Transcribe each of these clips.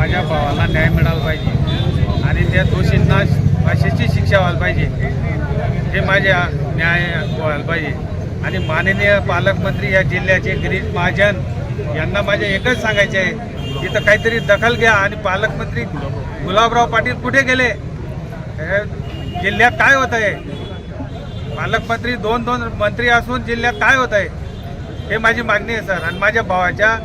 माझ्या भावाला न्याय मिळाला पाहिजे आणि त्या दोषींना फाशीची शिक्षा व्हायला पाहिजे, हे माझ्या न्याय व्हायला पाहिजे. आणि माननीय पालकमंत्री या जिल्ह्याचे गिरीश महाजन यांना माझे एकच सांगायचे आहे, तिथं काहीतरी दखल घ्या. आणि पालकमंत्री गुलाबराव पाटील कुठे गेले? जिल्ह्यात काय होत आहे? पालकमंत्री दोन मंत्री असून जिल्ह्यात काय होत आहे, हे माझी मागणी आहे सर. आणि माझ्या भावाच्या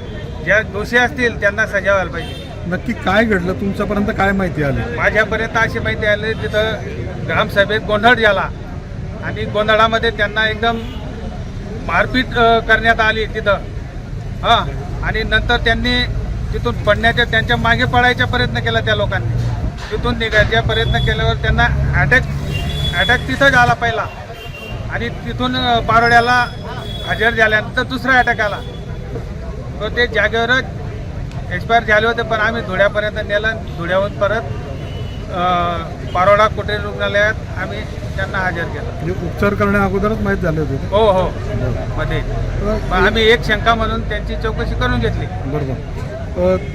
ज्या दोषी असतील त्यांना सजा व्हायला पाहिजे. नक्की काय घडलं? तुमच्यापर्यंत काय माहिती आली? माझ्यापर्यंत अशी माहिती आली, तिथं ग्रामसभेत गोंधळ झाला आणि गोंधळामध्ये त्यांना एकदम मारपीट करण्यात आली तिथं. हां, आणि नंतर त्यांनी तिथून पडण्याच्या, त्यांच्या मागे पडायचा प्रयत्न केला त्या लोकांनी. तिथून निघायचा प्रयत्न केल्यावर त्यांना अटॅक तिथं झाला पहिला, आणि तिथून पारोड्याला हजर झाल्यानंतर दुसरा अटॅक आला. तो ते जागेवरच एक्सपायर झाले होते, पण आम्ही धुळ्यापर्यंत नेलं. धुळ्याहून परत पारोडा कुठे रुग्णालयात आम्ही त्यांना हजर केलं. म्हणजे उपचार करण्या अगोदरच माहीत झाले होते? हो हो, मध्ये. आम्ही एक शंका म्हणून त्यांची चौकशी करून घेतली. बरोबर.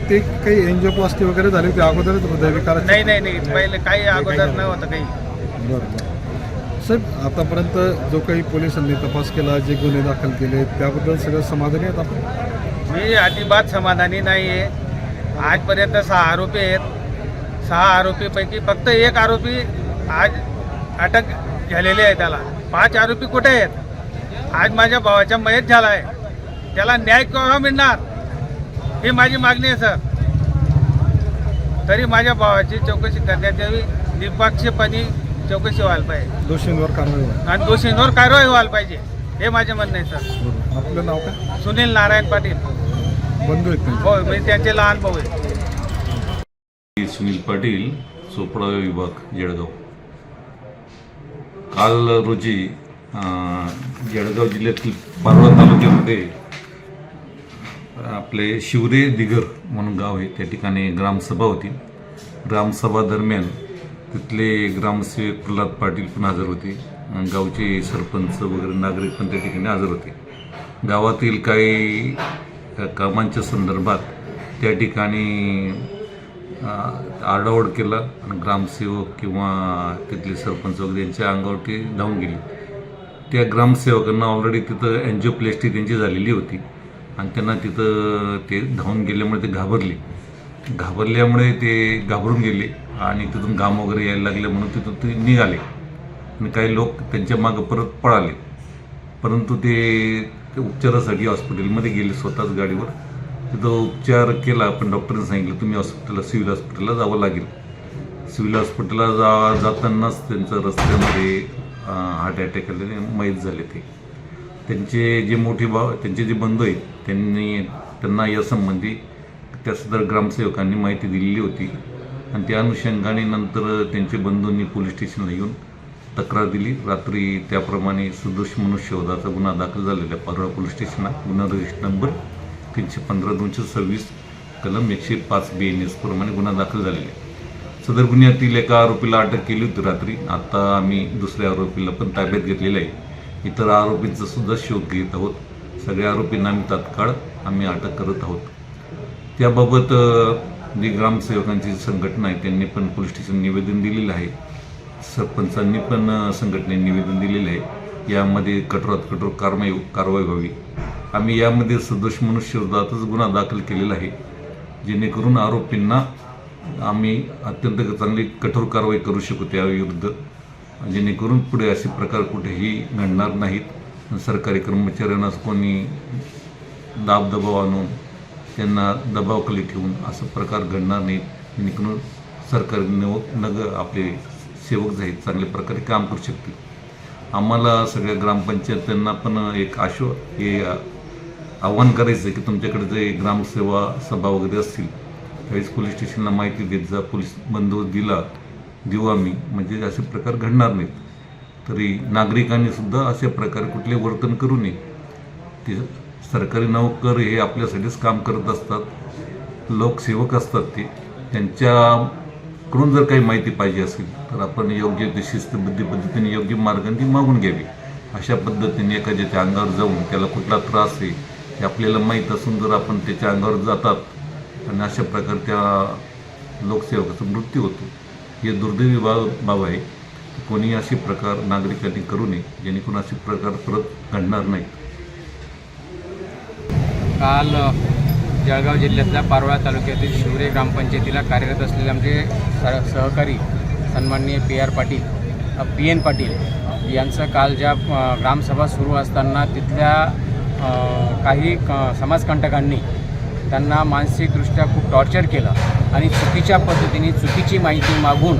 ते काही एंजिओप्लास्टी वगैरे झाली होती अगोदरच हृदयविकार? नाही, पहिले काही अगोदर नव्हतं काही. बरोबर. साहेब, आतापर्यंत जो काही पोलिसांनी तपास केला, जे गुन्हे दाखल केले, त्याबद्दल सगळं समाधानी आहेत आपण? मी अजिबात समाधानी नाही आहे. आजपर्यंत 6 आरोपी आहेत. 6 आरोपीपैकी फक्त एक आरोपी आज अटक झालेली आहे. त्याला 5 आरोपी कुठे आहेत? आज माझ्या भावाच्या मयत झाला आहे, त्याला न्याय केव्हा मिळणार, ही माझी मागणी आहे सर. तरी माझ्या भावाची चौकशी करण्यात यावी, निष्पक्षपणे चौकशी व्हायला पाहिजे. दोषींवर कारवाई आणि दोषींवर कारवाई व्हायला पाहिजे, हे माझे म्हणणं आहे सर. आपलं नाव काय? सुनील नारायण पाटील. बंधू आहेत? हो, मी त्यांचे लहान भाऊ आहे. सुनील पाटील, चोपडा विभाग, जळगाव. काल रोजी जळगाव जिल्ह्यातील पारोळा तालुक्यामध्ये आपले शिवरे दिगर म्हणून गाव आहे, त्या ठिकाणी ग्रामसभा होती. ग्रामसभा दरम्यान तिथले ग्रामसेवक प्रल्हाद पाटील पण हजर होते, गावचे सरपंच वगैरे नागरिक पण त्या ठिकाणी हजर होते. गावातील काही कामांच्या संदर्भात त्या ठिकाणी आरडाओरड केला आणि ग्रामसेवक किंवा तिथले सरपंच वगैरे यांच्या अंगावरती धावून गेली. त्या ग्रामसेवकांना ऑलरेडी तिथं एंजिओप्लास्टी त्यांची झालेली होती आणि त्यांना तिथं ते धावून गेल्यामुळे ते घाबरल्यामुळे ते घाबरून गेले आणि तिथून घाम वगैरे यायला लागले म्हणून तिथून ते निघाले आणि काही लोक त्यांच्या मागं परत पळाले. परंतु ते उपचारासाठी हॉस्पिटलमध्ये गेले स्वतःच गाडीवर. तिथं उपचार केला, पण डॉक्टरांनी सांगितलं तुम्ही सिव्हिल हॉस्पिटलला जावं लागेल. सिव्हिल हॉस्पिटलला जातानाच त्यांचं रस्त्यामध्ये हार्ट अटॅक आल्याने मयत झाले. त्यांचे जे मोठे भाव, त्यांचे जे बंधू आहेत, त्यांना यासंबंधी त्या सदर ग्रामसेवकांनी माहिती दिलेली होती आणि त्या अनुषंगाने नंतर त्यांच्या बंधूंनी पोलीस स्टेशनला येऊन तक्रार दिली. रात्री त्याप्रमाणे सदोष मनुष्यवधाचा गुन्हा दाखल झालेला पारोळा पोलीस स्टेशनला, गुन्हा रजिस्टर नंबर 315/226 कलम 105 BNS प्रमाणे गुन्हा दाखल झालेला आहे. सदर गुन्ह्यातील एका आरोपीला अटक केली होती रात्री. आता आम्ही दुसऱ्या आरोपीला पण ताब्यात घेतलेलं आहे. इतर आरोपींचा सुद्धा शोध घेत आहोत. सगळ्या आरोपींना आम्ही तात्काळ अटक करत आहोत. त्याबाबत जी ग्रामसेवकांची संघटना आहे त्यांनी पण पोलीस स्टेशन निवेदन दिलेलं आहे. सरपंचांनी पण संघटनेने निवेदन दिलेलं आहे. यामध्ये कठोरात कठोर कारवाई व्हावी. आम्ही यामध्ये सदोष मनुष्यवधाचाच गुन्हा दाखल केलेला आहे, जेणेकरून आरोपींना आम्ही अत्यंत चांगली कठोर कारवाई करू शकू त्याविरुद्ध, जेणेकरून पुढे असे प्रकार कुठेही घडणार नाहीत. सरकारी कर्मचाऱ्यांना कोणी दबाव आणून त्यांना दबावाखाली ठेवून असं प्रकार घडणार नाहीत, जेणेकरून सरकारी आपले सेवक जे आहेत चांगल्या प्रकारे काम करू शकतील. आम्हाला सगळ्या ग्रामपंचायतींना पण एक आव्हान करायचं आहे की तुमच्याकडे जे ग्रामसेवा सभा वगैरे असतील त्यावेळेस पोलीस स्टेशनला माहिती देत जा. पोलीस बंदोबस्त देऊ आम्ही, म्हणजे असे प्रकार घडणार नाहीत. तरी नागरिकांनी सुद्धा अशा प्रकारे कुठले वर्तन करू नये. ते सरकारी नोकर हे आपल्यासाठीच काम करत असतात, लोकसेवक असतात. त्यांच्याकडून जर काही माहिती पाहिजे असेल तर आपण योग्य ते शिस्तबद्ध पद्धतीने योग्य मार्गाने ती मागून घ्यावी. अशा पद्धतीने एखाद्याच्या अंगावर जाऊन त्याला कुठला त्रास आहे हे आपल्याला माहीत असून जर आपण त्याच्या अंगावर जातात आणि अशा प्रकारे लोकसेवकाचा मृत्यू होतो. हे दुर्दैवी बाब आहे. कोणी असे प्रकार नागरिकांनी करू नये, जेणेकरून असे प्रकार परत घडणार नाहीत. काल जळगाव जिल्ह्यातल्या पारोळा तालुक्यातील शिवरे ग्रामपंचायतीला कार्यरत असलेले आमचे सहकारी सन्माननीय PR पाटील, PN पाटील यांचं काल ज्या ग्रामसभा सुरू असताना तिथल्या काही समाजकंटकांनी त्यांना मानसिकदृष्ट्या खूप टॉर्चर केलं आणि चुकीच्या पद्धतीने चुकीची माहिती मागून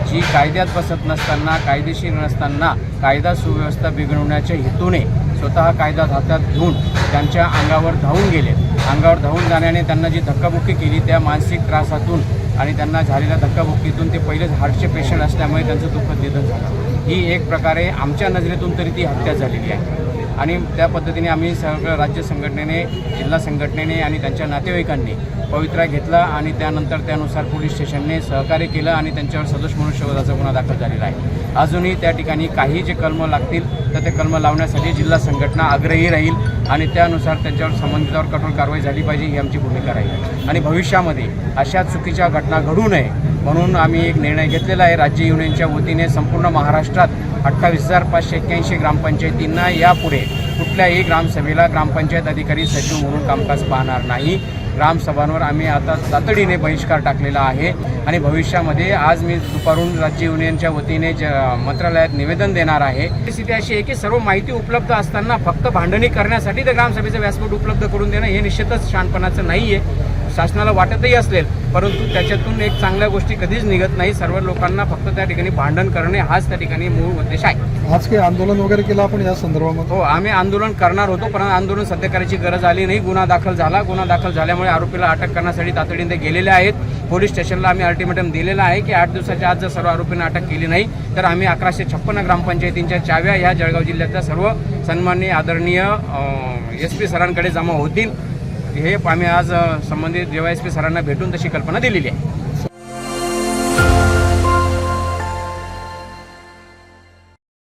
जी कायद्यात बसत नसताना, कायदेशीर नसताना कायदा सुव्यवस्था बिघडवण्याच्या हेतूने स्वतः कायदा हातात घेऊन त्यांच्या अंगावर धावून गेले. अंगावर धावून जाण्याने त्यांना जी धक्काबुक्की केली त्या मानसिक त्रासातून आणि त्यांना झालेल्या धक्काबुक्कीतून ते पहिलेच हार्टचे पेशंट असल्यामुळे त्यांचं दुःखद निधन झालं. ही एक प्रकारे आमच्या नजरेतून तरी ती हत्या झालेली आहे आणि त्या पद्धतीने आम्ही सगळं राज्य संघटनेने, जिल्हा संघटनेने आणि त्यांच्या नातेवाईकांनी पवित्रा घेतला आणि त्यानंतर त्यानुसार पोलीस स्टेशनने सहकार्य केलं आणि त्यांच्यावर सदोष मनुष्यवधाचा गुन्हा दाखल झालेला आहे. अजूनही त्या ठिकाणी काही जे कलम लागतील तर ते कलम लावण्यासाठी जिल्हा संघटना आग्रही राहील आणि त्यानुसार त्यांच्यावर संबंधितावर कठोर कारवाई झाली पाहिजे ही आमची भूमिका राहील. आणि भविष्यामध्ये अशा चुकीच्या घटना घडू नये म्हणून आम्ही एक निर्णय घेतलेला आहे. राज्य युनियनच्या वतीने संपूर्ण महाराष्ट्रात 28,581 ग्रामपंचायतींना यापुढे कुठल्याही ग्रामसभेला ग्रामपंचायत अधिकारी सचिव म्हणून कामकाज पाहणार नाही. ग्रामसभांवर आम्ही आता तातडीने बहिष्कार टाकलेला आहे आणि भविष्यामध्ये आज मी दुपारून राज्य युनियनच्या वतीने मंत्रालयात निवेदन देणार आहे. स्थिती अशी आहे की सर्व माहिती उपलब्ध असताना फक्त भांडणी करण्यासाठी तर ग्रामसभेचं व्यासपीठ उपलब्ध करून देणं हे निश्चितच शहाणपणाचं नाही आहे. शासनाला वाटतही असेल परंतु त्याच्यातून एक चांगल्या गोष्टी कधीच निघत नाही. सर्व लोकांना फक्त त्या ठिकाणी भांडण करणे हाच त्या ठिकाणी मूळ उद्देश आहे. आज काही आंदोलन वगैरे केलं आपण या संदर्भामध्ये? हो, आम्ही आंदोलन करणार होतो पण आंदोलन सध्या करायची गरज आली नाही. गुन्हा दाखल झाला. गुन्हा दाखल झाल्यामुळे आरोपीला अटक करण्यासाठी तातडीने ते गेलेले आहेत. पोलीस स्टेशनला आम्ही अल्टिमेटम दिलेला आहे की 8 दिवसाच्या आत जर सर्व आरोपींना अटक केली नाही तर आम्ही 1156 ग्रामपंचायतींच्या चाव्या ह्या जळगाव जिल्ह्यातल्या सर्व सन्माननीय आदरणीय SP सरांकडे जमा होतील. हे आम्ही आज संबंधित DYSP सरांना भेटून तशी कल्पना दिलेली आहे.